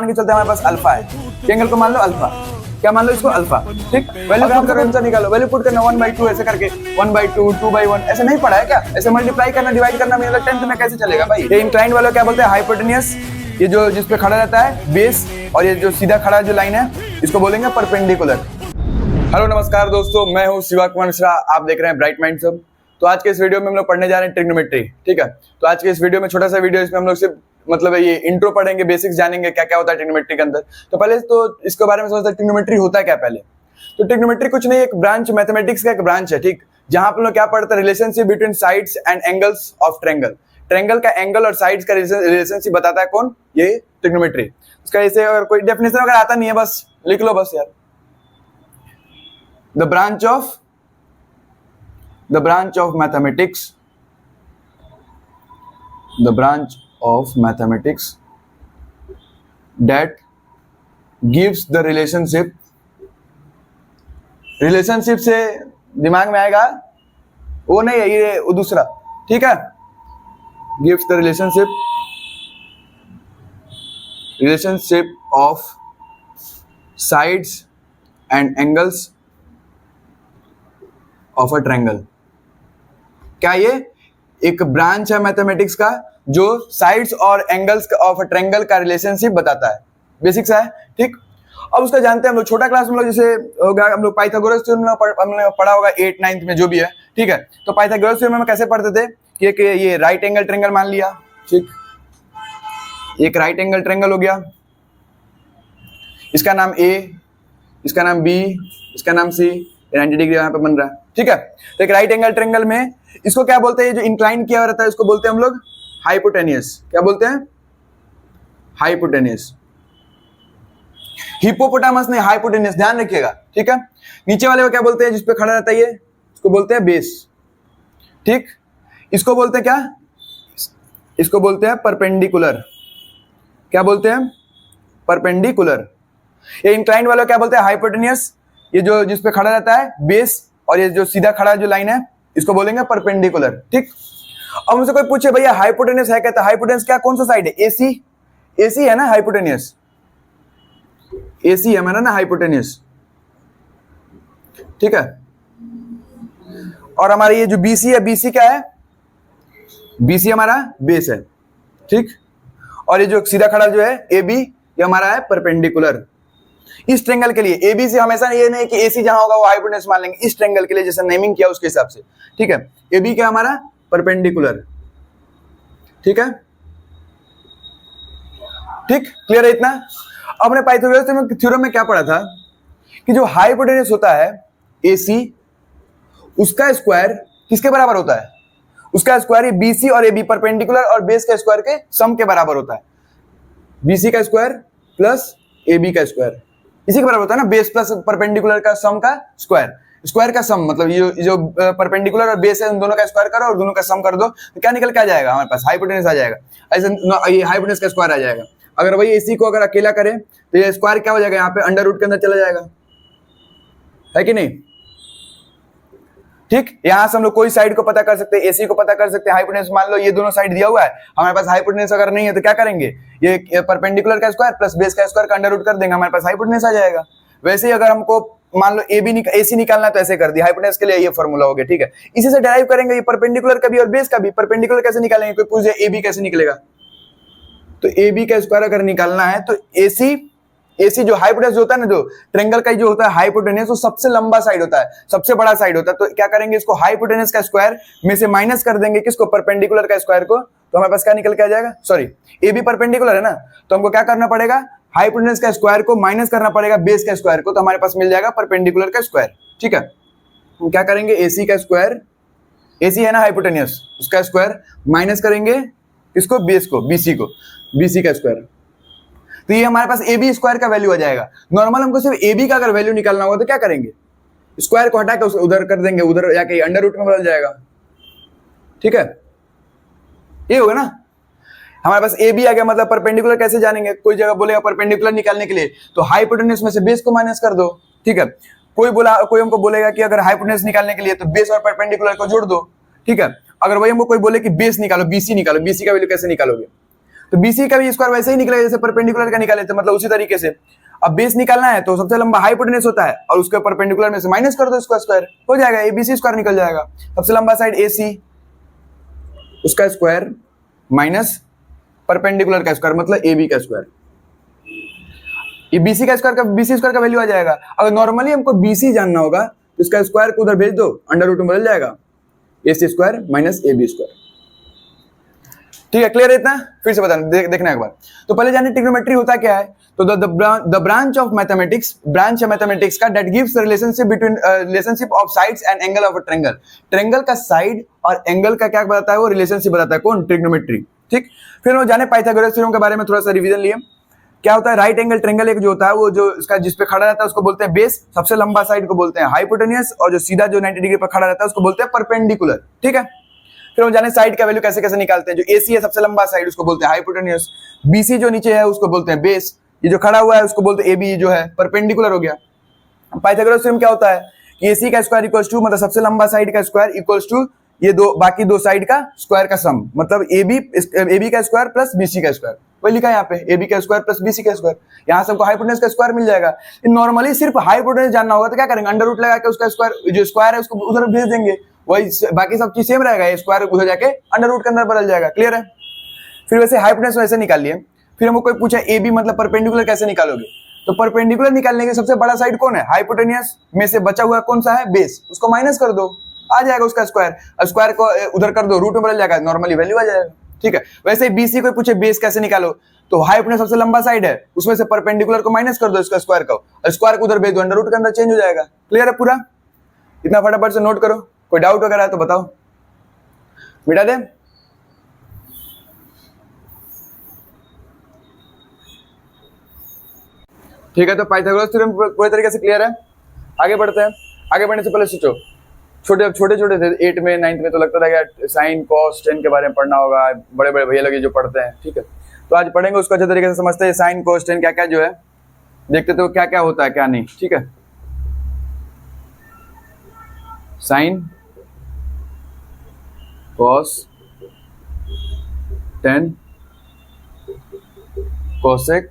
मान के चलते हमारे पास अल्फा है, एंगल को मान लो अल्फा, क्या मान लो इसको अल्फा, ठीक। वैल्यू पुट करो, आंसर निकालो, वैल्यू पुट करना 1/2 ऐसे करके 1/2 2/1 ऐसे नहीं पढ़ा है क्या? ऐसे मल्टीप्लाई करना डिवाइड करना मेरा 10th में कैसे चलेगा भाई? ये इंक्लाइंड वाला क्या बोलते हैं? हाइपोटेनियस। ये जो जिस पे खड़ा रहता है बेस, और ये जो सीधा खड़ा जो लाइन है इसको बोलेंगे परपेंडिकुलर। हेलो नमस्कार दोस्तों, मैं हूँ शिवा कुमार मिश्रा, आप देख रहे हैं ब्राइट माइंड सब। तो आज के इस वीडियो में हम लोग पढ़ने जा रहे हैं ट्रिग्नोमेट्री, ठीक है। तो आज के इस वीडियो में छोटा सा वीडियो, इसमें हम लोग सिर्फ मतलब ये इंट्रो पढ़ेंगे, बेसिक्स जानेंगे क्या क्या होता है ट्रिग्नोमेट्री के अंदर। तो पहले तो इसके बारे में समझते हैं ट्रिग्नोमेट्री होता क्या पहले। तो ट्रिग्नोमेट्री कुछ नहीं, एक ब्रांच, मैथमेटिक्स का एक ब्रांच है, ठीक, जहां आप लोग क्या पढ़ते हैं, relationship between sides and angles of triangle. Triangle का एंगल और साइड्स का रिलेशनशिप बताता है कौन? ये ट्रिग्नोमेट्री। इसका ऐसे अगर कोई डेफिनेशन अगर आता नहीं है बस लिख लो बस यार। The branch of mathematics that gives the relationship से दिमाग में आएगा वो नहीं है, ये वो दूसरा, ठीक है। gives the relationship of sides and angles of a triangle. क्या ये एक ब्रांच है मैथमेटिक्स का जो साइड्स और एंगल्स ऑफ अ ट्रायंगल का रिलेशनशिप बताता है। बेसिक्स है, ठीक। अब उसका जानते हैं हम लोग, छोटा क्लास में लोग जैसे होगा हम लोग पाइथागोरस थ्योरम हमने पढ़ा होगा 8th 9th में जो भी है, ठीक है। तो पाइथागोरस थ्योरम में कैसे पढ़ते थे कि ये राइट एंगल ट्रायंगल मान लिया, ठीक, एक राइट एंगल ट्रायंगल हो गया, इसका नाम ए, इसका नाम बी, इसका नाम सी, 90 डिग्री यहाँ पे बन रहा है, ठीक है। तो एक राइट एंगल ट्रायंगल में इसको क्या बोलते हैं, जो इंक्लाइन किया हुआ रहता है इसको बोलते हैं हम लोग हाइपोटेनियस। क्या बोलते हैं? हाइपोटेनियस। हिपोपोटामस नहीं, हाइपोटेनियस, ध्यान रखिएगा, ठीक है। नीचे वाले को क्या बोलते हैं, जिसपे खड़ा रहता है ये, इसको बोलते हैं बेस, ठीक। इसको बोलते हैं क्या? इसको बोलते हैं परपेंडिकुलर। क्या बोलते हैं? परपेंडिकुलर। ये इंक्लाइंड वाला क्या बोलते हैं? हाइपोटेनियस। ये जो जिसपे खड़ा रहता है बेस, और ये जो सीधा खड़ा जो लाइन है इसको बोलेंगे परपेंडिकुलर, ठीक। अब मुझसे कोई पूछे भैया हाइपोटेनियस है क्या? तो हाइपोटेनियस क्या कौन सा साइड है? एसी, एसी है ना हाइपोटेनियस, एसी है मेरा ना हाइपोटेनियस, ठीक है। और हमारा ये जो बीसी है, बीसी क्या है? बीसी हमारा बेस है, ठीक। और ये जो सीधा खड़ा जो है एबी, ये हमारा है परपेंडिकुलर। इस ट्रायंगल के लिए एबी से हमेशा ये नहीं कि एसी जहां होगा वो हाइपोटेनियस मान लेंगे, इस ट्रायंगल के लिए जैसे नेमिंग किया उसके हिसाब से, ठीक है। एबी क्या हमारा? परपेंडिकुलर, ठीक है, ठीक, क्लियर है इतना। अपने पाइथागोरस थ्योरम में क्या पढ़ा था कि जो हाइपोटेनियस होता है एसी, उसका स्क्वायर किसके बराबर होता है? उसका स्क्वायर ये बीसी और एबी परपेंडिकुलर और बेस का स्क्वायर के सम के बराबर होता है। बीसी का स्क्वायर प्लस एबी का स्क्वायर इसी के बराबर होता है ना, बेस प्लस परपेंडिकुलर का सम का स्क्वायर। स्क्वायर का सम मतलब ये जो परपेंडिकुलर और बेस है उन दोनों का स्क्वायर करो और दोनों का सम कर दो तो क्या निकल के आ जाएगा हमारे पास? हाइपोटेनियस आ जाएगा। ऐसे ये हाइपोटेनियस का स्क्वायर आ जाएगा। अगर वही एसी को अगर अकेला करें तो ये स्क्वायर क्या हो जाएगा? यहाँ पे अंडर रूट के अंदर चला जाएगा, है कि नहीं, ठीक। यहां से हम लोग कोई साइड को पता कर सकते हैं, एसी को पता कर सकते हैं, हाइपोटेनियस मान लो ये दोनों साइड दिया हुआ है, हमारे पास हाइपोटेनियस अगर नहीं है तो क्या करेंगे? ये परपेंडिकुलर का स्क्वायर प्लस बेस का स्क्वायर का अंडर रूट कर देंगे, हमारे पास हाइपोटेनियस आ जाएगा। वैसे ही अगर हमको मान लो एसी निकालना है तो ऐसे कर दिया, हाइपोटेनियस के लिए ये फॉर्मूला हो गया, ठीक है। इसी से डिराइव करेंगे ये परपेंडिकुलर का भी और बेस का भी। परपेंडिकुलर कैसे निकालेंगे? कोई पूछे एबी कैसे निकलेगा, तो एबी का स्क्वायर अगर निकालना है तो एसी जो हाइपोटेनियस होता है ना, जो ट्रायंगल का जो होता है हाइपोटेनियस, वो सबसे लंबा साइड होता है, सबसे बड़ा साइड होता है। तो क्या करेंगे, इसको हाइपोटेनियस का स्क्वायर में से माइनस कर देंगे, किसको? परपेंडिकुलर का स्क्वायर को, तो हमारे पास क्या निकल के आ जाएगा? सॉरी, एबी परपेंडिकुलर है ना, तो हमको क्या करना पड़ेगा? हाइपोटेनियस का स्क्वायर को माइनस करना पड़ेगा बेस का स्क्वायर को, तो हमारे पास मिल जाएगा परपेंडिकुलर का स्क्वायर, ठीक है। हम क्या करेंगे? एसी का स्क्वायर, एसी है ना हाइपोटेनियस, उसका स्क्वायर माइनस करेंगे किसको? बेस को, बीसी को, बीसी का स्क्वायर। तो ये हमारे पास एबी स्क्वायर का वैल्यू आ जाएगा। नॉर्मल हमको सिर्फ एबी का अगर वैल्यू निकालना होगा तो क्या करेंगे? स्क्वायर को हटा के उधर कर देंगे, उधर जाके अंडर रूट में बदल जाएगा, ठीक है। ये होगा ना, हमारे पास ए बी आ गया। मतलब परपेंडिकुलर कैसे जानेंगे? कोई जगह बोलेगा परपेंडिकुलर निकालने के लिए तो हाइपोटेन्यूज में से बेस को माइनस कर दो, ठीक है। कोई हमको बोलेगा कि अगर हाइपोटेन्यूज निकालने के लिए तो बेस और परपेंडिकुलर को जोड़ दो, ठीक है। अगर वही हमको कोई बोले कि बेस निकालो, बीसी निकालो, बीसी का वैल्यू कैसे निकालोगे? तो बीसी का भी स्क्वायर वैसे ही निकलेगा जैसे परपेंडिकुलर का निकाले थे, मतलब उसी तरीके से। अब बेस निकालना है तो सबसे लंबा हाइपोटेनस होता है और उसके परपेंडिकुलर में से माइनस कर दो इसका स्क्वायर, हो जाएगा एबीसी स्क्वायर निकल जाएगा। सबसे लंबा साइड एसी उसका स्क्वायर माइनस परपेंडिकुलर का स्क्वायर मतलब एबी का स्क्वायर। ये बीसी का स्क्वायर का बीसी स्क्वायर का वैल्यू आ जाएगा। अगर नॉर्मली हमको बीसी जानना होगा तो इसका स्क्वायर को उधर भेज दो, अंडर रूट में बदल जाएगा, AC square minus AB square. ठीक है, क्लियर है इतना? फिर से बताना, देखना एक बार। तो पहले जाने ट्रिग्नोमेट्री होता क्या है। तो the branch of mathematics, branch है मैथमेटिक्स का that gives relationship between relationship of sides and angle of a triangle. Triangle का साइड और एंगल का क्या बताता है, वो रिलेशनशिप बताता है। कौन? ट्रिग्नोमेट्री। ठीक, फिर वो जाने पाइथागोरस थ्योरम के बारे में थोड़ा सा रिवीजन लिए। क्या होता है, राइट एंगल ट्रायंगल एक जो होता है वो जो इसका जिस पे खड़ा रहता है उसको बोलते हैं बेस, सबसे लंबा साइड को बोलते हैं हाइपोटेनियस, और जो सीधा जो 90 डिग्री पर खड़ा रहता है उसको बोलते हैं परपेंडिकुलर। ठीक है, फिर हम जाने साइड का वैल्यू कैसे कैसे निकालते हैं। जो एसी है सबसे लंबा साइड उसको बोलते हैं हाइपोटेनियस, बीसी जो नीचे है उसको बोलते हैं बेस, ये जो खड़ा हुआ है उसको बोलते हैं एबी जो है परपेंडिकुलर हो गया। पाइथागोरस थ्योरम क्या होता है कि एसी का स्क्वायर इक्वल्स टू मतलब सबसे लंबा साइड का स्क्वायर इक्वल्स टू ये दो बाकी दो साइड का स्क्वायर का सम, मतलब एबी का स्क्वायर प्लस बीसी का स्क्वायर। वही लिखा है यहाँ पे, एबी का स्क्वायर प्लस बीसी का स्क्वायर। यहाँ सबको हाइपोटेनस का स्क्वायर मिल जाएगा। नॉर्मली सिर्फ हाइपोटेनस जानना होगा तो क्या करेंगे, अंडर रूट लगा के उसका स्क्वायर जो स्क्वायर है उसको उधर भेज देंगे, वही बाकी सब चीज सेम रहेगा, स्क्वायर उधर जाके अंडर रूट के अंदर बदल जाएगा। क्लियर है? फिर वैसे हाइपोटेनस वैसे निकाल लिए। फिर हमको कोई पूछा एबी मतलब परपेंडिकुलर कैसे निकालोगे, तो परपेंडिकुलर निकालने के सबसे बड़ा साइड कौन है, हाइपोटेनियस में से बचा हुआ कौन सा है, बेस, उसको माइनस कर दो, आ जाएगा उसका स्क्वायर, स्क्वायर को उधर कर दो, रूट में बदल जाएगा, नॉर्मली वैल्यू आ जाएगा। ठीक है, वैसे बीसी को पूछे बेस कैसे निकालो, तो हाइपोटेनस सबसे लंबा साइड है उसमें से परपेंडिकुलर को माइनस कर दो इसका स्क्वायर को, स्क्वायर को उधर भेज दो, अंडर रूट के अंदर चेंज हो जाएगा। क्लियर है पूरा? इतना फटाफट से नोट करो, कोई डाउट वगैरह है तो बताओ, मिटा दे। ठीक है, तो पाइथागोरस थ्योरम पूरे तरीके से क्लियर है। आगे बढ़ते हैं। आगे बढ़ने से पहले सोचो, छोटे छोटे थे 8 में 9th में तो लगता था कि साइन कॉस टेन के बारे में पढ़ना होगा, बड़े बड़े भैया लोग जो पढ़ते हैं। ठीक है, तो आज पढ़ेंगे उसको अच्छे तरीके से समझते हैं, साइन कॉस टेन क्या क्या जो है देखते तो क्या क्या होता है क्या नहीं। ठीक है, sine cos tan cosec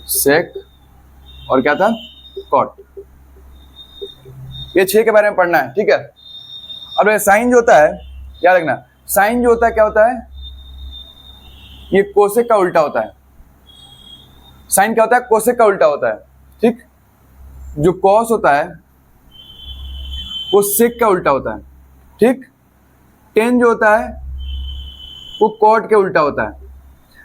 sec और क्या था, कॉट, ये 6 के बारे में पढ़ना है। ठीक है, अब साइन जो होता है याद रखना, साइन जो होता है क्या होता है, ये कोसेक का उल्टा होता है। साइन क्या होता है, कोसेक का उल्टा होता है। ठीक, जो कॉस होता है वो सेक का उल्टा होता है। ठीक, टेन जो होता है वो कॉट के उल्टा होता है।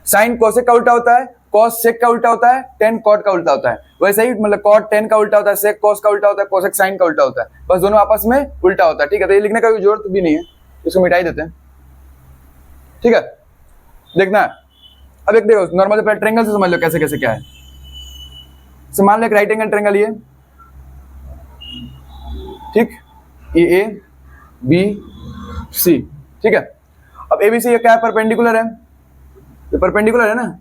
साइन कोसेक का उल्टा होता है, कॉस सेक का उल्टा होता है, टेन कॉट का उल्टा होता है। वैसे ही मतलब कॉट टेन का उल्टा होता है, सेक कॉस का उल्टा होता है, कोसेक साइन का उल्टा होता है, बस दोनों आपस में उल्टा होता है। ठीक है, तो ये लिखने का कोई जरूरत भी नहीं है, इसको मिटा ही देते हैं। ठीक है, देखना अब एक देखो नॉर्मल से ट्रायंगल से समझ लो कैसे कैसे क्या है। मान लो एक राइट एंगल ट्रायंगल ये, ठीक, ये ए बी सी। ठीक है, अब ए बी सी ये क्या है, परपेंडिकुलर है, ये परपेंडिकुलर है ना,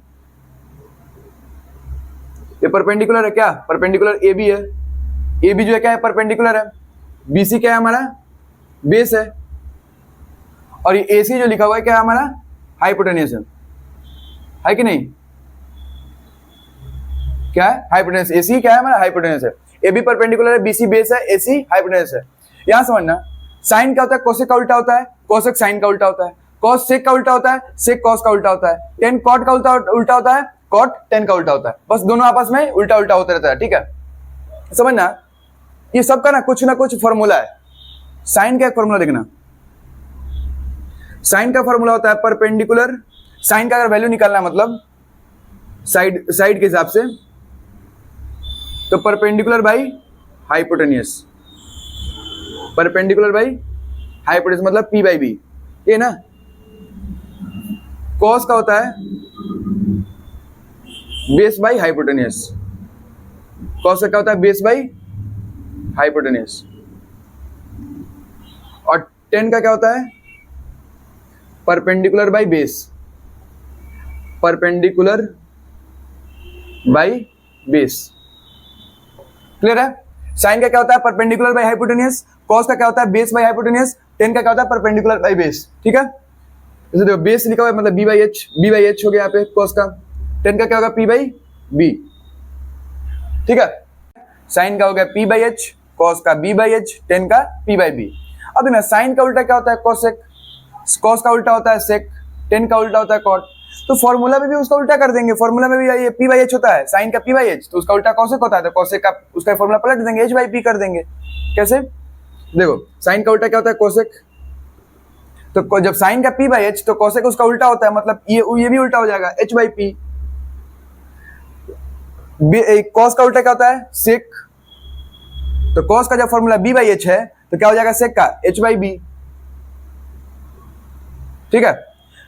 ये परपेंडिकुलर है। क्या परपेंडिकुलर ए बी है, ए बी जो है क्या है, परपेंडिकुलर है। बी सी क्या है हमारा, बेस है, और ये ए सी जो लिखा हुआ है क्या है हमारा, हाइपोटेनियस है कि नहीं, क्या है, हाइपोटेनियस। ए सी क्या है हमारा, हाइपोटेनियस है। ए बी परपेंडिकुलर है, बी सी बेस है, ए सी हाइपोटेनियस है। यहां समझना, साइन क्या होता है, कोसेक का उल्टा होता है, कोसेक साइन का उल्टा होता है, कॉस सेक का उल्टा होता है, सेक कॉस का उल्टा होता है, टेन कॉट का उल्टा होता है, कॉट टेन का उल्टा होता है, बस दोनों आपस में उल्टा उल्टा होते रहता है। ठीक है, समझना, ये सबका ना कुछ फॉर्मूला है। साइन का एक फॉर्मूला देखना, साइन का फॉर्मूला होता है परपेंडिकुलर, साइन का अगर वैल्यू निकालना मतलब साइड के हिसाब से, तो perpendicular by hypotenuse, perpendicular by hypotenuse मतलब पी बाई बी, ये ना। कॉस का होता है बेस बाई हाइपोटेनियस, कॉस का होता है बेस बाई हाइपोटेनियस, और टेन का क्या होता है, perpendicular by base, perpendicular by base. Clear है? साइन का क्या होता है, परपेंडिकुलर बाई हाइपोटेनियस, कॉस का क्या होता है, बेस बाई हाइपोटेनियस, टेन का क्या होता है, परपेंडिकुलर बाई बेस। ठीक है, जैसे देखो बेस लिखा हुआ है मतलब बी बाई एच हो गया यहाँ पे कॉस का, टेन का क्या होगा पी बाई बी, ठीक है। साइन का हो गया पी बाई एच, कॉस का बी बाई एच, टेन का पी बाई बी। अब देखना साइन का उल्टा क्या होता है कोसेक, कॉस का उल्टा होता है सेक, टेन का उल्टा होता है कॉट। तो फॉर्मूला में भी उसका उल्टा कर देंगे, फॉर्मूला में भी ये पी बाई एच होता है, साइन का पी बाई एच, तो उसका उल्टा कॉसेक होता है, तो कॉसेक का उसका फॉर्मूला पलट देंगे, एच बाई पी कर देंगे। कैसे देखो साइन का उल्टा क्या होता है कोसेक, तो जब साइन का पी बाई एच तो कोसेक उसका उल्टा होता है, मतलब ये भी उल्टा हो जाएगा एच बाई पी। कॉस का उल्टा क्या होता है सेक, तो कॉस का जब फॉर्मूला बी बाई एच है तो क्या हो जाएगा सेक का एच बाई बी, ठीक है।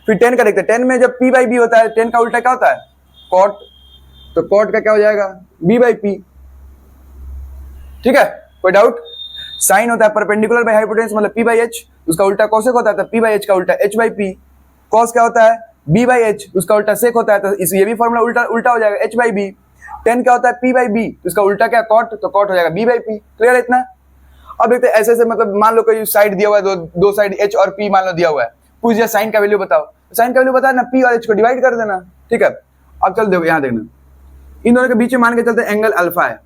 फिर टेन का देखते हैं, टेन में जब पी बाई बी होता है टेन का उल्टा क्या होता है कॉट, तो कॉट का क्या हो जाएगा बी बाई पी, ठीक है। कोई डाउट? साइन होता है परपेंडिकुलर बाई हाइपोटेन्यूस मतलब पी बाई एच, उसका उल्टा कोसेक होता है तो पी बाई एच का उल्टा एच बाई पी। कॉस क्या होता है बी बाई एच, उसका उल्टा सेक होता है, तो इस ये भी फॉर्मूला उल्टा उल्टा हो जाएगा एच बाई बी। टेन क्या होता है पी बाई बी, तो इसका उल्टा क्या कॉट, तो कॉट हो जाएगा बी बाई पी। क्लियर है इतना? अब देखते हैं ऐसे ऐसे, मतलब मान लो कोई साइड दिया हुआ है, दो साइड एच और पी मान लो दिया हुआ है, पूछ दिया साइन का वैल्यू बताओ, साइन का वैल्यू बता ना पी और एच को डिवाइड कर देना, ठीक है। अब चल देखो यहाँ देखना, इन दोनों के बीच में मान के चलते एंगल अल्फा है,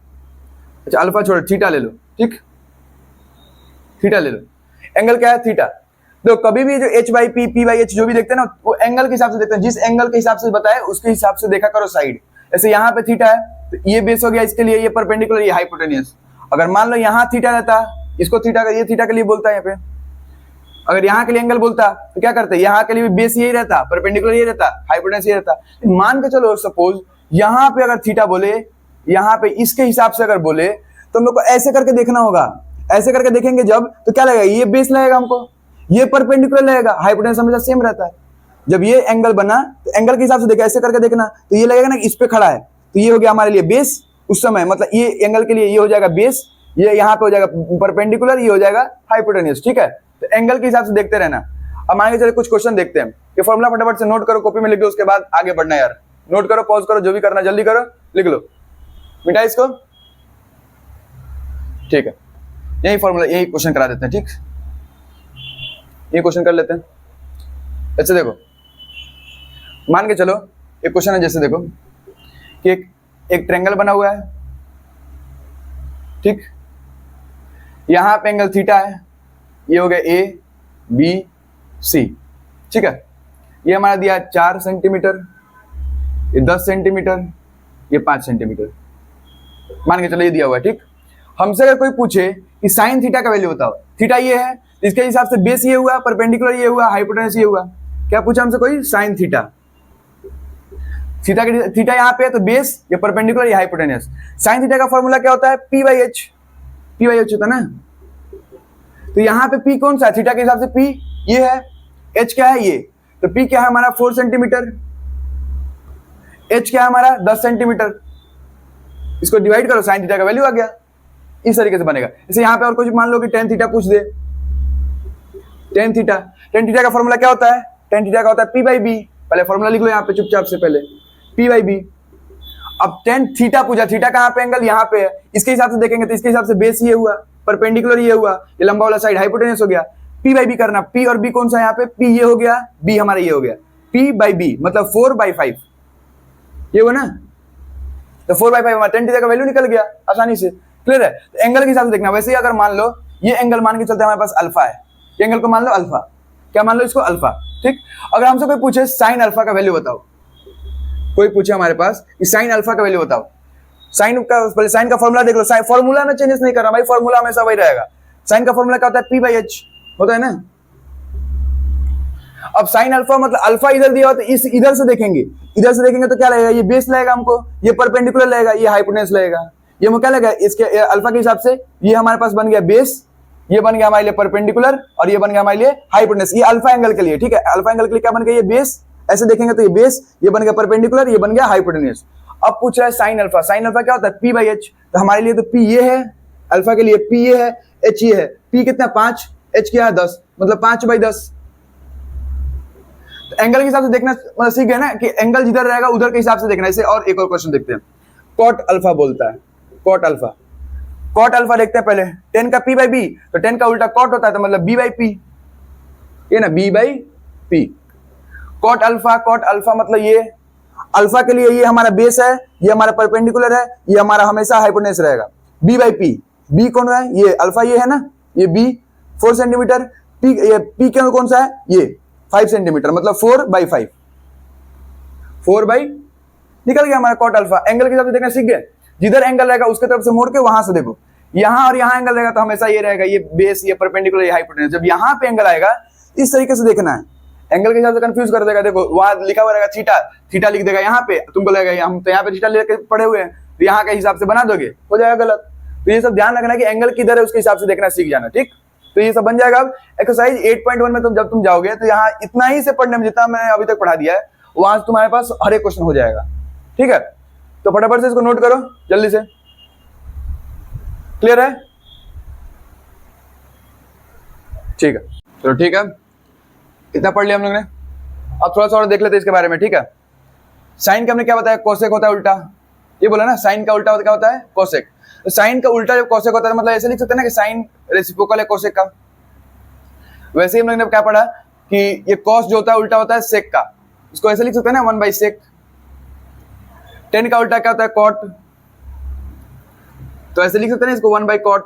अच्छा अल्फा छोड़ो थीटा ले लो, ठीक, थीटा ले लो। एंगल क्या है थीटा। देखो कभी भी जो H by P by H जो भी देखते हैं ना वो एंगल के हिसाब से देखते हैं, जिस एंगल के हिसाब से बताए उसके हिसाब से देखा करो साइड। जैसे यहाँ पे थीटा है तो ये बेस हो गया इसके लिए, ये परपेंडिकुलर ये हाइपोटेन्यूस। अगर मान लो यहाँ थीटा रहता, इसको थीटा का, ये थीटा के लिए बोलता है यहाँ पे, अगर यहाँ के लिए एंगल बोलता तो क्या करते, यहाँ के लिए भी बेस यही रहता, परपेंडिकुलर ये रहता, हाइपोटेन्यूस ये रहता। मान के चलो सपोज यहाँ पे अगर थीटा बोले, यहाँ पे इसके हिसाब से अगर बोले तो हम लोग को ऐसे करके देखना होगा, ऐसे करके देखेंगे जब तो क्या लगेगा ये बेस लगेगा हमको, ये परपेंडिकुलर लगेगा, हाइपोटेन्यूस हमेशा सेम रहता है। जब ये एंगल बना तो एंगल के हिसाब से देखा, ऐसे करके देखना तो ये लगेगा ना इस पे खड़ा है, तो ये हो गया हमारे लिए बेस उस समय, मतलब ये एंगल के लिए ये हो जाएगा बेस, ये यहाँ पे हो जाएगा परपेंडिकुलर, ये हो जाएगा हाइपोटेन्यूस, ठीक है। तो एंगल के हिसाब से देखते रहना। अब मान के चलिए कुछ क्वेश्चन देखते हैं, ये फॉर्मूला फटाफट से नोट करो, कॉपी में लिख दो, उसके बाद आगे बढ़ना यार, नोट करो पॉज करो जो भी करना जल्दी करो, लिख लो, मिटा इसको, ठीक है। यही फॉर्मूला यही क्वेश्चन करा देते हैं, ठीक, ये क्वेश्चन कर लेते हैं। अच्छा देखो मान के चलो एक क्वेश्चन है, जैसे देखो कि एक ट्रायंगल बना हुआ है, ठीक, यहां पे एंगल थीटा है, ये हो गया ए बी सी, ठीक है। ये हमारा दिया 4 सेंटीमीटर, ये 10 सेंटीमीटर, ये 5 सेंटीमीटर, मान के चलो ये दिया हुआ है, ठीक। हमसे अगर कोई पूछे कि साइन थीटा का वैल्यू बताओ, थीटा ये है इसके हिसाब से बेस ये हुआ, परपेंडिकुलर ये हुआ, हाइपोटेन्यूस ये हुआ, क्या पूछा हमसे कोई साइन थीटा, थीटा यहाँ पे है तो बेस, ये परपेंडिकुलर ये हाइपोटेन्यूस। साइन थीटा का फॉर्मूला क्या होता है पी बाई एच होता है ना, तो यहाँ पे पी कौन सा है, थीटा के हिसाब से पी ये है, एच क्या है ये, तो पी क्या है हमारा 4 सेंटीमीटर, एच क्या है हमारा 10 सेंटीमीटर, इसको डिवाइड करो साइन थीटा का वैल्यू आ गया, इस तरीके से बनेगा। जैसे यहाँ पे और कुछ मान लो कि टेन थीटा पूछ दे, टेन थीटा का फॉर्मूला क्या होता है, टेन थीटा का होता है पी बाई बी, पहले फॉर्मूला लिख लो यहाँ पे चुपचाप से पहले, पी बाई बी। अब टेन थीटा पूछा, थीटा कहाँ पे एंगल यहाँ पे है, इसके हिसाब से देखेंगे तो इसके हिसाब से बेस ये हुआ, परपेंडिकुलर ये हुआ, ये लंबा वाला साइड हाइपोटेन्यूस हो गया, पी बाई बी करना, पी और बी कौन सा यहाँ पे, पी ये हो गया, बी हमारा ये हो गया, पी बाई बी मतलब 4/5 ये हुआ ना, तो 4/5 हमारा टेन थीटा का वैल्यू निकल गया आसानी से, क्लियर है। तो एंगल के हिसाब से देखना। वैसे ही अगर मान लो ये एंगल मान के चलते हमारे पास अल्फा है, ये एंगल को मान लो अल्फा, क्या मान लो इसको अल्फा, ठीक। अगर हमसे कोई पूछे साइन अल्फा का वैल्यू बताओ, कोई पूछे हमारे पास कि साइन अल्फा का वैल्यू बताओ, साइन का फॉर्मूला देख लो, फॉर्मूला में चेंजेस नहीं कर रहा भाई, फॉर्मूला हमेशा वही रहेगा। साइन का फॉर्मूला क्या होता है पी बाई एच होता है ना। अब साइन अल्फा मतलब अल्फा इधर दिया हुआ तो इस इधर से देखेंगे तो क्या लगेगा, ये बेस लगेगा हमको, ये परपेंडिकुलर लगेगा, ये हाइपोटेन्यूस लगेगा, ये क्या लगेगा इसके अल्फा के हिसाब से, ये हमारे पास बन गया बेस, ये बन गया हमारे लिए परपेंडिकुलर और ये बन गया हमारे लिए हाइपोटेन्यूस। ये अल्फा एंगल के लिए, ठीक है, अल्फा एंगल के लिए क्या बन गया, ये बेस, ऐसे देखेंगे तो ये बेस, ये बन गया परपेंडिकुलर, ये बन गया हाइपोटेन्यूस। अब पूछ रहा है साइन अल्फा, साइन अल्फा क्या होता है पी बाई एच, तो हमारे लिए तो पी ये है, अल्फा के लिए पी ये है, एच ये है, पी कितना 5, एच क्या है 10, मतलब 5/10। तो एंगल के हिसाब से देखना मतलब सीख गए ना कि एंगल जिधर रहेगा उधर के हिसाब से देखना। इसे और एक और क्वेश्चन देखते हैं, कॉट अल्फा बोलता है, कॉट अल्फा देखते हैं पहले, 10 का पी बाई बी, तो 10 का उल्टा कॉट होता है, तो मतलब बी बाई पी, ये ना B by P, cot alpha मतलब ये अल्फा के लिए ये हमारा बेस है, ये हमारा परपेंडिकुलर है, ये हमारा हमेशा हाइपोटेन्यूस रहेगा। बी बाई पी, बी कौन है, ये अल्फा ये है ना, ये बी 4 सेंटीमीटर, पी ये पी कौन सा है, ये 5 सेंटीमीटर, मतलब 4/5, 4 निकल गया हमारा कॉट अल्फा। एंगल के हिसाब से देखना सीख गए, जिधर एंगल रहेगा उसके तरफ से मोड़ के वहां से देखो, यहां और यहां एंगल रहेगा तो हमेशा ये रहेगा, ये बेस, ये परपेंडिकुलर, ये हाइपोटेन्यूस। जब यहां पे एंगल आएगा इस तरीके से देखना है, एंगल के हिसाब से कंफ्यूज कर देगा। देखो वहां लिखा हुआ रहेगा थीटा, थीटा लिख देगा यहाँ पे, तुमको लगेगा हम तो यहाँ पे थीटा लेके पड़े हुए हैं, तो यहाँ के हिसाब से बना दोगे, हो जाएगा गलत। तो ये सब ध्यान रखना कि एंगल किधर है उसके हिसाब से देखना सीख जाना, ठीक। तो ये सब बन जाएगा। अब एक्सरसाइज 8.1 में जब तुम जाओगे तो यहाँ इतना ही से पढ़ने में जितना मैंने अभी तक पढ़ा दिया है, वहां से तुम्हारे पास हर एक क्वेश्चन हो जाएगा, ठीक है। तो फटाफट से इसको नोट करो जल्दी से, क्लियर है, ठीक है। चलो ठीक है, इतना पढ़ लिया हम लोग ने। अब थोड़ा सा और देख लेते हैं इसके बारे में, ठीक है। साइन का हमने क्या बताया, कोसेक होता है उल्टा, ये बोला ना, साइन का उल्टा क्या होता है, कोसेक। तो साइन का उल्टा जब कोसेक होता है मतलब ऐसे लिख सकते हैं ना कि साइन रेसिप्रोकल है कोसेक का। वैसे ही हम लोग ने क्या पढ़ा कि ये कॉस जो होता है उल्टा होता है सेक का, इसको ऐसे लिख सकते हैं ना 1/sec। टेन का उल्टा क्या होता है, कॉट, तो ऐसे लिख सकते हैं ना इसको 1/cot।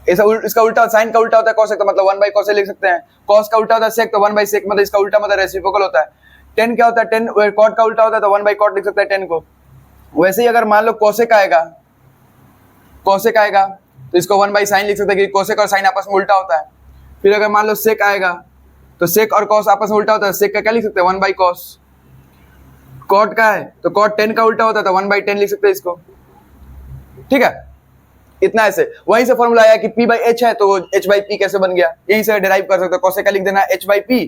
ऐसा इसका उल्टा साइन का उल्टा होता है कोसेक, तो मतलब 1/cos लिख सकते हैं। कॉस का उल्टा होता है सेक, तो 1/sec, मतलब इसका उल्टा मतलब रेसिप्रोकल होता है। टेन क्या होता है, टेन कॉट का उल्टा होता है तो 1/cot लिख सकते हैं टेन को। वैसे ही अगर मान लो कोसेक आएगा तो इसको 1/sin लिख सकते हैं, क्योंकि कोसेक और साइन आपस में उल्टा होता है। फिर अगर मान लो सेक आएगा तो सेक और कॉस आपस में उल्टा होता है, सेक का क्या लिख सकते हैं 1/cos। कॉट का है तो कॉट 10 का उल्टा होता है तो 1/10 लिख सकते हैं इसको, ठीक है। इतना ऐसे वहीं से फॉर्मूला आया कि P/H है तो H/P कैसे बन गया, यहीं से डिराइव कर सकते हो। कोसेक का लिख देना H/P,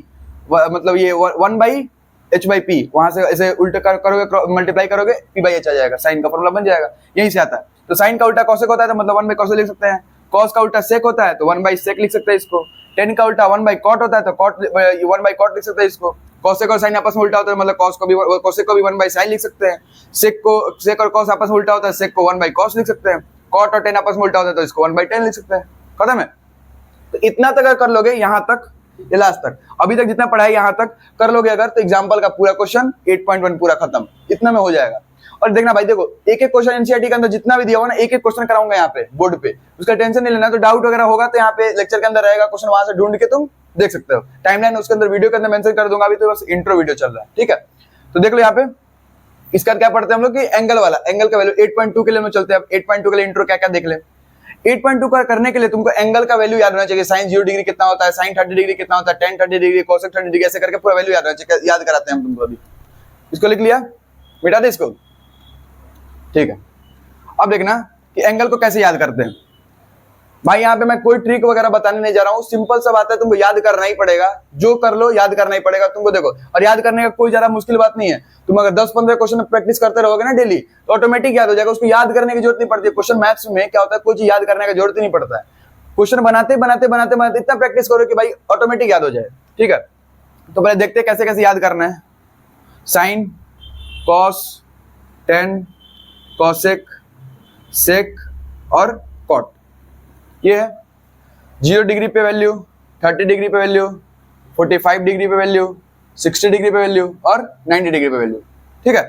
मतलब ये 1/H/P, वहां से ऐसे उल्टा करोगे, मल्टीप्लाई करोगे, P/H आ जाएगा, साइन का फॉर्मूला बन जाएगा, यहीं से आता है। तो साइन का उल्टा कोसेक होता है तो मतलब 1/cos लिख सकते हैं। कॉस का उल्टा सेक होता है तो 1/sec लिख सकते हैं इसको। टेन का उल्टा 1/cot होता है तो 1/cot लिख सकते हैं इसको। कोसेक और साइन आपस में उल्टा होता है, मतलब कोसेक को भी 1/sin लिख सकते हैं। सेक और कॉस आपस में उल्टा होता है, सेक को 1/cos लिख सकते हैं। कॉट और टेन आपस में उल्टा होता है तो इसको 1/10 लिख सकते हैं, खत्म है। तो इतना तक अगर कर लोगे, यहाँ तक, ये लास्ट तक, अभी तक जितना पढ़ा है यहाँ तक कर लोगे अगर, तो एग्जाम्पल का पूरा क्वेश्चन 8.1 पूरा खत्म, इतना में हो जाएगा। और देखना भाई, देखो एक एक क्वेश्चन एनसीईआरटी के अंदर जितना भी दिया होगा ना, एक एक क्वेश्चन कराऊंगा यहाँ पे बोर्ड पे, उसका टेंशन नहीं लेना। तो डाउट वगैरह होगा तो यहाँ पे लेक्चर के अंदर रहेगा क्वेश्चन, वहां से ढूंढ के तुम देख सकते हो। टाइमलाइन उसके अंदर वीडियो के अंदर मेंशन कर दूंगा, अभी तो बस इंट्रो वीडियो चल रहा है, ठीक है। तो देख लो यहाँ पे इसका क्या पढ़ते हैं हम लोग कि एंगल वाला, एंगल का वैल्यू 8.2 के लिए हम चलते हैं। अब 8.2 के लिए इंट्रो क्या क्या देख ले। 8.2 का करने के लिए तुमको एंगल का वैल्यू याद होना चाहिए। साइन 0 डिग्री कितना होता है, साइन 30 डिग्री कितना होता है, टेन 30 डिग्री, कोसेक 30 डिग्री, ऐसे करके पूरा वैल्यू याद होना चाहिए। याद कराते हैं हम तुमको। अभी इसको लिख लिया, मिटा दे इसको, ठीक है। अब देखना कि एंगल को कैसे याद करते हैं। भाई यहाँ पे मैं कोई ट्रिक वगैरह बताने नहीं जा रहा हूँ, सिंपल सा बात है, तुमको याद करना ही पड़ेगा। जो कर लो याद करना ही पड़ेगा तुमको, देखो। और याद करने का कोई ज्यादा मुश्किल बात नहीं है। तुम अगर 10-15 क्वेश्चन प्रैक्टिस करते रहोगे ना डेली, तो ऑटोमेटिक याद हो जाएगा। उसको याद करने की जरूरत नहीं पड़ती है। क्वेश्चन मैथ्स में क्या होता है, कोई चीज याद करने का जरूरत ही नहीं पड़ता है। क्वेश्चन बनाते बनाते बनाते बनाते इतना प्रैक्टिस करो कि भाई ऑटोमेटिक याद हो जाए, ठीक है। तो पहले देखते हैं कैसे कैसे याद करना है। साइन, कॉस, टेन, कॉसेक, सेक और कॉट, ये है। 0 डिग्री पे वैल्यू, 30 डिग्री पे वैल्यू, 45 डिग्री पे वैल्यू, 60 डिग्री पे वैल्यू और 90 डिग्री पे वैल्यू, ठीक है।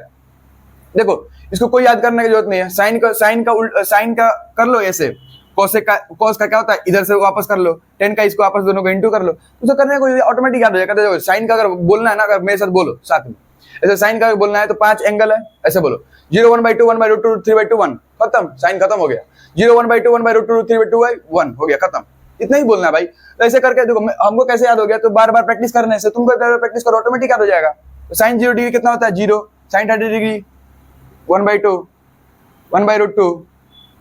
देखो इसको कोई याद करने की जरूरत नहीं है। साइन का कर लो ऐसे, कोसेक का, कॉस का क्या होता है, इधर से वापस कर लो, टेन का इसको वापस दोनों को इंटू कर लो, उसको करने को ऑटोमेटिक याद हो जाएगा। देखो साइन का अगर बोलना है ना, अगर मेरे साथ बोलो साथ में, ऐसे साइन का बोलना है तो 5 एंगल है, ऐसे बोलो 0 1/2 1/√2 3/2 1, खत्म, साइन खत्म हो गया। 0 1/2 1/√2 3/2 1 हो गया, खत्म। इतना ही बोलना है भाई। तो ऐसे करके देखो हमको कैसे याद हो गया, तो बार बार प्रैक्टिस करने से, तुमको बार बार प्रैक्टिस करो, ऑटोमेटिक याद हो जाएगा। तो साइन 0 डिग्री कितना होता है, 0, साइन 30 डिग्री 1/2 1/√2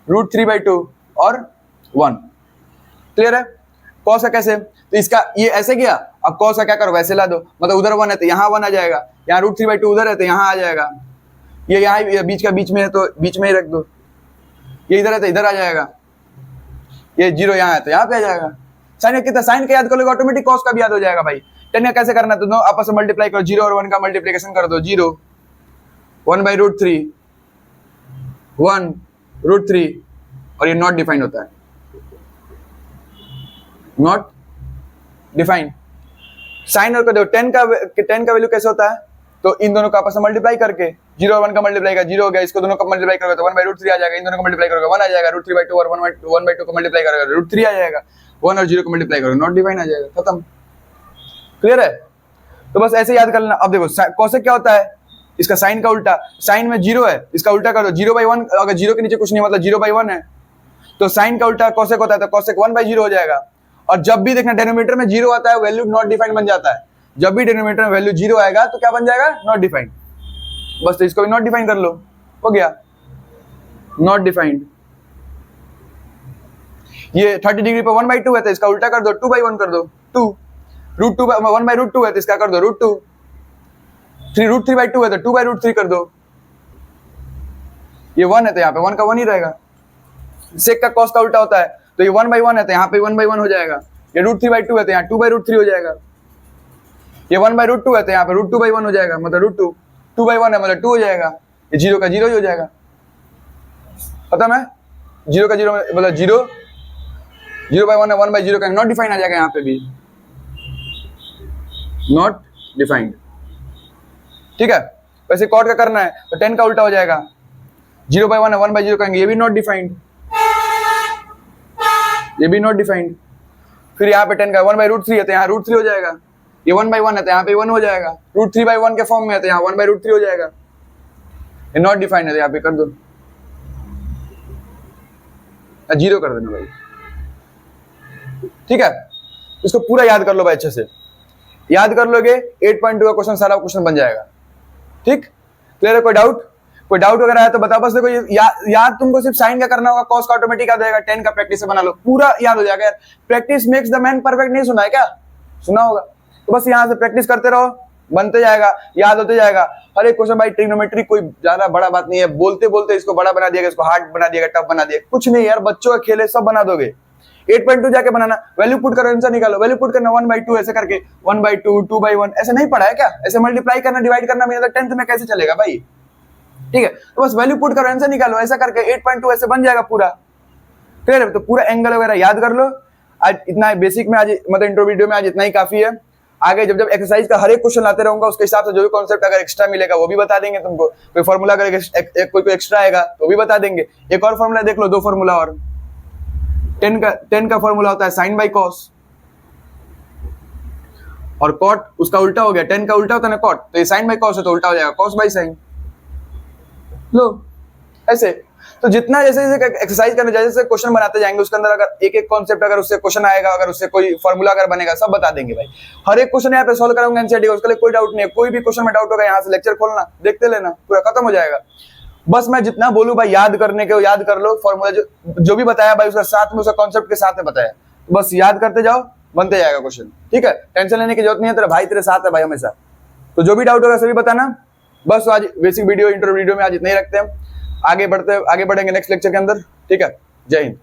√3/2 और 1, क्लियर है। कॉस का कैसे, तो इसका ये ऐसे किया, अब कॉस का क्या करो, वैसे ला दो, मतलब उधर 1 है तो यहाँ 1 आ जाएगा, यहाँ √3/2 उधर है तो यहाँ आ जाएगा, ये यहाँ बीच का बीच में है तो बीच में ही रख दो, ये इधर है तो इधर आ जाएगा, ये 0 यहाँ है तो यहाँ पे आ जाएगा। साइन कितना, साइन का याद कर लोगे ऑटोमेटिक कॉस का भी याद हो जाएगा भाई। टेन का कैसे करना है, तो आपस में मल्टीप्लाई करो, 0 और 1 का मल्टीप्लिकेशन कर दो, 0 1/√3 1√3 और ये नॉट डिफाइंड होता है, नॉट डिफाइंड। साइन और कर दो 10 का वैल्यू कैसे होता है, तो इन दोनों का आपस में मल्टीप्लाई करके 0 और 1 का मल्टीप्लाई का 0 हो गया, इसको दोनों का मल्टीप्लाई करोगे तो 1/√3 आ जाएगा, इन दोनों का मल्टीप्लाई करोगे 1 आ जाएगा, √3/2 और 1/2 को मल्टीप्लाई करोगे √3 आ जाएगा, 1 और 0 को मल्टीप्लाई करोगे नॉट डिफाइन आ जाएगा, खत्म। क्लियर है? तो बस ऐसे याद कर लेना। अब देखो कोसेक क्या होता है, इसका साइन का उल्टा, साइन में 0 है, इसका उल्टा कर दो 0/1, अगर 0 के नीचे कुछ नहीं मतलब 0/1 है तो साइन का उल्टा कोसेक होता है, तो कोसेक 1/0 हो जाएगा। और जब भी देखना डिनोमिनेटर में 0 आता है वैल्यू नॉट डिफाइंड बन जाता है, जब भी डिनोमिनेटर में वैल्यू 0 आएगा तो क्या बन जाएगा, नॉट डिफाइंड। बस तो इसको भी नॉट डिफाइन कर लो, हो गया नॉट डिफाइंड। ये 30 डिग्री पर 1/2 है तो इसका उल्टा कर दो 2/1 कर दो 2, √2 1/√2 है तो इसका कर दो √2, 3√3/2 है तो 2/√3 कर दो, ये 1 है तो यहाँ पे 1 का 1 ही रहेगा। सेक का कॉस का उल्टा होता है तो ये 1/1 है तो यहाँ पे 1/1 हो जाएगा, ये √3/2 है तो यहाँ 2/√3 हो जाएगा, ये 1/√2 है तो यहाँ पे √2/1 हो जाएगा, मतलब √2, 2/1 है मतलब 2 हो जाएगा, ये 0 का 0 ही हो जाएगा, खत्म है। 0 का 0 मतलब 0/1 है 1/0 का नॉट डिफाइन आ जाएगा, यहाँ पे भी नॉट डिफाइंड। ठीक है, वैसे कॉट का करना है तो 10 का उल्टा हो जाएगा, 0/1 है 1/0 कहेंगे, ये भी नॉट डिफाइंड, ये भी नॉट डिफाइंड। फिर यहाँ पे 10 का 1/√3 है तो यहाँ √3 हो जाएगा, ये 1/1 है तो यहाँ पे 1 हो जाएगा, √3/1 के फॉर्म में है तो यहाँ 1/√3 हो जाएगा, ये नॉट डिफाइंड है तो यहाँ पे कर दो 0 कर देना भाई। ठीक है, इसको पूरा याद कर लो भाई, अच्छे से याद कर लोगे 8.2 का क्वेश्चन सारा क्वेश्चन बन जाएगा। ठीक, क्लियर है? कोई डाउट वगैरह है तो बताओ। बस देखो याद तुमको सिर्फ साइन का करना होगा, कॉस का ऑटोमेटिक याद रहेगा, 10 का प्रैक्टिस से बना लो, पूरा याद हो जाएगा यार। Practice makes the man perfect, नहीं सुना है क्या? सुना होगा, तो बस यहाँ से प्रैक्टिस करते रहो, बनते जाएगा, याद होते जाएगा। हर एक क्वेश्चन भाई ट्रिग्नोमेट्री कोई ज्यादा बड़ा बात नहीं है, बोलते बोलते इसको बड़ा बना दिया, इसको हार्ड बना दिया, टफ बना दिया, कुछ नहीं यार, बच्चों के खेले सब बना दोगे। 8.2 जाके बनाना, वैल्यू पुट करो, आंसर निकालो, वैल्यू पुट करना 1/2 ऐसे करके 1/2 2/1 ऐसे नहीं पढ़ा है क्या? ऐसे मल्टीप्लाई करना डिवाइड करना मेरा 10th में कैसे चलेगा भाई? ठीक है, तो बस वैल्यू पुट करो, आंसर निकालो, ऐसा करके 8.2 ऐसे बन जाएगा पूरा। क्लियर है? तो पूरा एंगल वगैरह याद कर लो। आज इतना बेसिक में, आज मतलब इंट्रो वीडियो में आज इतना ही काफी है। आगे जब जब एक्सरसाइज का हर एक क्वेश्चन लाते रहूंगा उसके हिसाब से जो भी कॉन्सेप्ट अगर एक्स्ट्रा मिलेगा वो भी बता देंगे तुमको। कोई फॉर्मूला अगर कोई एक्स्ट्रा आएगा तो भी बता देंगे। एक और फॉर्मूला देख लो, 2 फॉर्मूला और 10 का फॉर्मूला होता है साइन बाई कॉस, और कॉट उसका उल्टा हो गया, 10 का उल्टा होता है ना कॉट, तो ये साइन बाई कॉस है तो उल्टा हो जाएगा कॉस बाई साइन। लो ऐसे, तो जितना जैसे जैसे एक्सरसाइज करने जैसे जैसे क्वेश्चन बनाते जाएंगे उसके अंदर अगर एक एक कॉन्सेप्ट अगर उससे क्वेश्चन आएगा, अगर उससे कोई फॉर्मूला अगर बनेगा, सब बता देंगे भाई। हर एक क्वेश्चन यहाँ पे सॉल्व कराऊंगा एनसीईआरटी का, उसके लिए कोई डाउट नहीं है। कोई भी क्वेश्चन में डाउट होगा यहाँ से लेक्चर खोलना, देखते लेना, पूरा खत्म हो जाएगा। बस मैं जितना बोलूं भाई याद करने के याद कर लो, फॉर्मूला जो भी बताया भाई उसका साथ में, उसका कॉन्सेप्ट के साथ में बताया, बस याद करते जाओ, बनते जाएगा क्वेश्चन। ठीक है, टेंशन लेने की जरूरत नहीं है, तेरा भाई तेरे साथ है भाई हमेशा। तो जो भी डाउट होगा सभी बताना। बस आज बेसिक वीडियो इंट्रो वीडियो में आज इतना ही रखते हैं, आगे बढ़ेंगे नेक्स्ट लेक्चर के अंदर। ठीक है, जय हिंद।